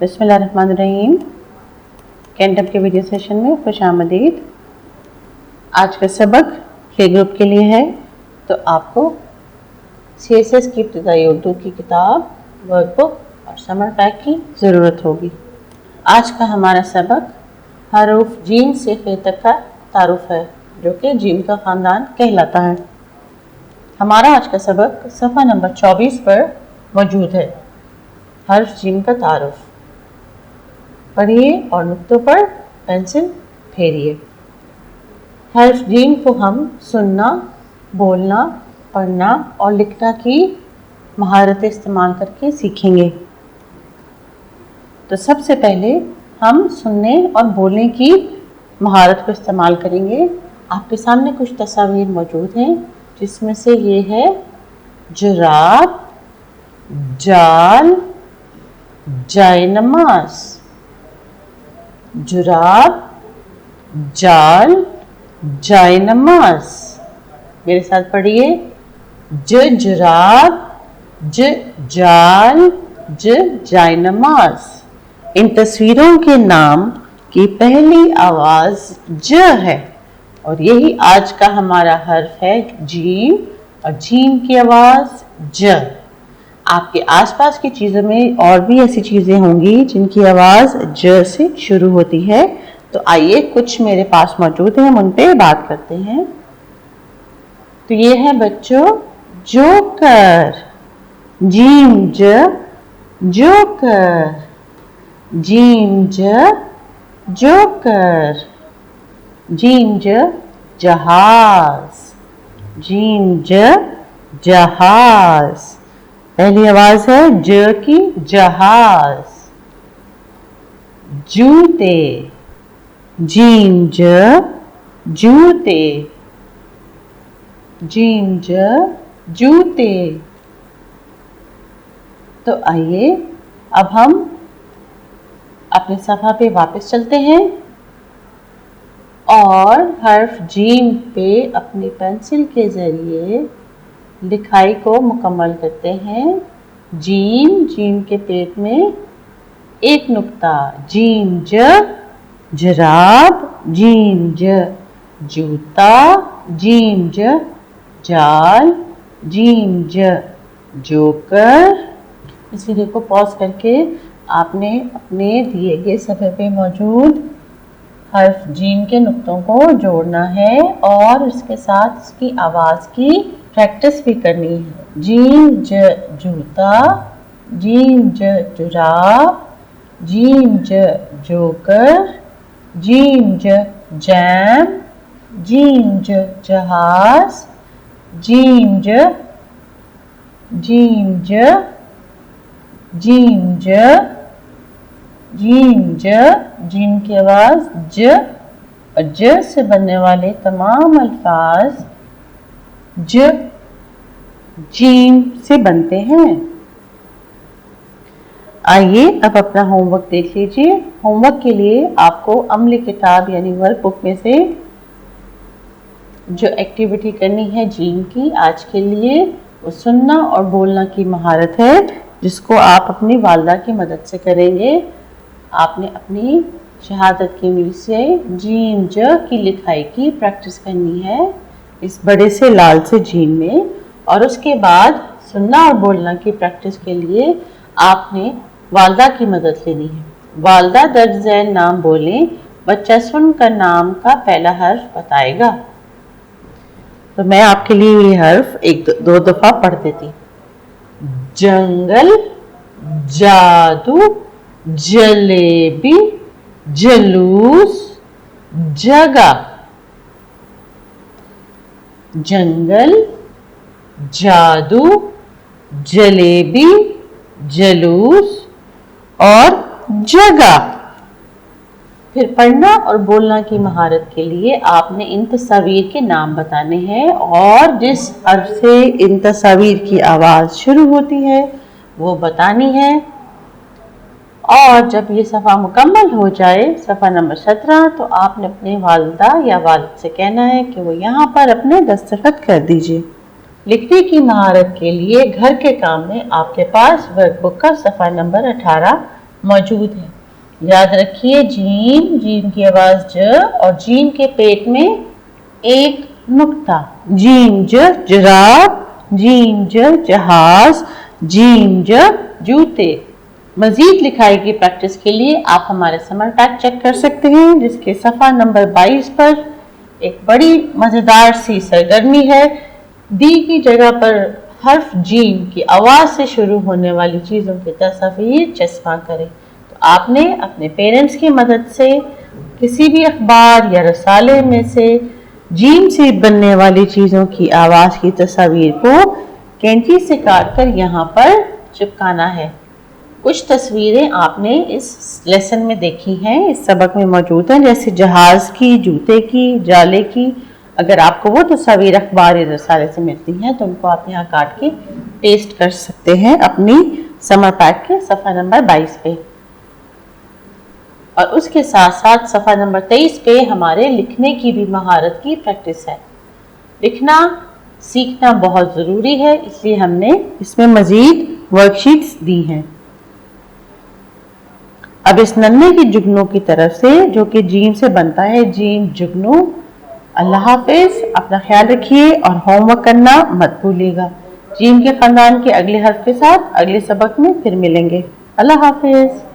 बिस्मिल्लाहिर्रहमानिर्रहीम। कैंटअप के video session में खुश आमदीद। आज का सबक प्ले ग्रुप के लिए है, तो आपको CSS की इब्तिदाई उर्दू की किताब, वर्कबुक और समर पैक की ज़रूरत होगी। आज का हमारा सबक हरूफ जीम से फ़े तक का तारुफ है, जो कि जीम का ख़ानदान कहलाता है। हमारा आज का सबक सफ़ा नंबर 24 पर मौजूद है। हर्फ जीम का तारुफ पढ़िए और नुक्तों पर पेंसिल फेरिए। हर्फ जीम को हम सुनना, बोलना, पढ़ना और लिखना की महारत इस्तेमाल करके सीखेंगे। तो सबसे पहले हम सुनने और बोलने की महारत को इस्तेमाल करेंगे। आपके सामने कुछ तस्वीर मौजूद हैं, जिसमें से ये है जुराब, जाल, जायनमाज। जुराब, जाल, जायनमाज। मेरे साथ पढ़िए। जुराब, जाल, जायनमाज। इन तस्वीरों के नाम की पहली आवाज ज है और यही आज का हमारा हर्फ है जीम, और जीम की आवाज ज। आपके आसपास की चीज़ों में और भी ऐसी चीज़ें होंगी जिनकी आवाज़ ज से शुरू होती है। तो आइए, कुछ मेरे पास मौजूद हैं, हम उन पे बात करते हैं। तो ये है बच्चों जोकर। जीम ज, जोकर। जीम ज, जोकर। जीम ज, जहाज। जीम ज, जहाज। पहली आवाज है ज की, जहाज। जूते। जीम ज, जूते। जीम ज, जूते। तो आइए अब हम अपने सफ़ा पे वापस चलते हैं और हर्फ जीम पे अपनी पेंसिल के ज़रिए लिखाई को मुकम्मल करते हैं। जीम, जीम के पेट में एक नुक्ता। जीम ज, जुराब। जीम ज, जूता। जीम ज, जाल। जीम ज, जोकर। इस वीडियो को पॉज करके आपने अपने दिए गए सफ़े पे मौजूद हर्फ जीम के नुक्तों को जोड़ना है और इसके साथ इसकी आवाज़ की प्रैक्टिस भी करनी है। जीम ज, जूता। जीम ज, जुराब। जीम ज, जोकर। जीम ज, जैम। जीम ज, जहाज। जीम ज, जीम ज, जीम ज, जीम ज। जीम की आवाज़ ज, और ज से बनने वाले तमाम अल्फाज ज, जीम से बनते हैं। आइए अब अपना होमवर्क देख लीजिए। होमवर्क के लिए आपको अमली किताब यानी वर्कबुक में से जो एक्टिविटी करनी है जीम की, आज के लिए वो सुनना और बोलना की महारत है, जिसको आप अपनी वालदा की मदद से करेंगे। आपने अपनी शहादत की उंगली से जीम ज की लिखाई की प्रैक्टिस करनी है, इस बड़े से लाल से जीम में। और उसके बाद सुनना और बोलना की प्रैक्टिस के लिए आपने वालदा की मदद लेनी है। वालदा दर्ज झैल नाम बोलें, बच्चा सुनकर नाम का पहला हर्फ बताएगा। तो मैं आपके लिए ये हर्फ दो दफा पढ़ देती। जंगल, जादू, जलेबी, जलूस, जगह। जंगल, जादू, जलेबी, जलूस और जगह। फिर पढ़ना और बोलना की महारत के लिए आपने इन तस्वीर के नाम बताने हैं और जिस हर्फ से इन तस्वीर की आवाज़ शुरू होती है वो बतानी है। और जब ये सफ़ा मुकम्मल हो जाए, सफ़ा नंबर 17, तो आपने अपने वालिदा या वालिद से कहना है कि वो यहाँ पर अपने दस्तखत कर दीजिए। लिखने की महारत के लिए घर के काम में आपके पास वर्कबुक का सफ़ा नंबर 18 موجود ہے۔ یاد رکھیے جیم، جیم کی آواز ج اور جیم کے پیٹ میں ایک نقطہ، جیم ج جراب، جیم ج جہاز، جیم ج جوتے۔ مزید لکھائی کی پریکٹس کے لیے آپ ہمارے سمر پیک چیک کر سکتے ہیں، جس کے صفحہ نمبر 22 پر ایک بڑی مزیدار سی سرگرمی ہے۔ دی کی جگہ پر حرف جیم کی آواز سے شروع ہونے والی چیزوں کی تصاویر چسپاں کریں۔ تو آپ نے اپنے پیرنٹس کی مدد سے کسی بھی اخبار یا رسالے میں سے جیم سے بننے والی چیزوں کی آواز کی تصاویر کو کینچی سے کاٹ کر یہاں پر چپکانا ہے۔ کچھ تصویریں آپ نے اس لیسن میں دیکھی ہیں، اس سبق میں موجود ہیں، جیسے جہاز کی، جوتے کی، جالے کی۔ اگر آپ کو وہ تصاویر اخبار یا رسالے سے ملتی ہیں تو ان کو آپ یہاں کاٹ کے پیسٹ کر سکتے ہیں اپنی سمر پیک کے صفحہ نمبر 22 پہ۔ اور اس کے ساتھ ساتھ صفحہ نمبر 23 پہ ہمارے لکھنے کی بھی مہارت کی پریکٹس ہے۔ لکھنا سیکھنا بہت ضروری ہے، اس لیے ہم نے اس میں مزید ورک شیٹس دی ہیں۔ اب اس ننھے کی جگنو کی طرف سے، جو کہ جیم سے بنتا ہے، جیم جگنو۔ اللہ حافظ، اپنا خیال رکھیے اور ہوم ورک کرنا مت بھولیے گا۔ جیم کے خاندان کے اگلے حرف کے ساتھ اگلے سبق میں پھر ملیں گے۔ اللہ حافظ۔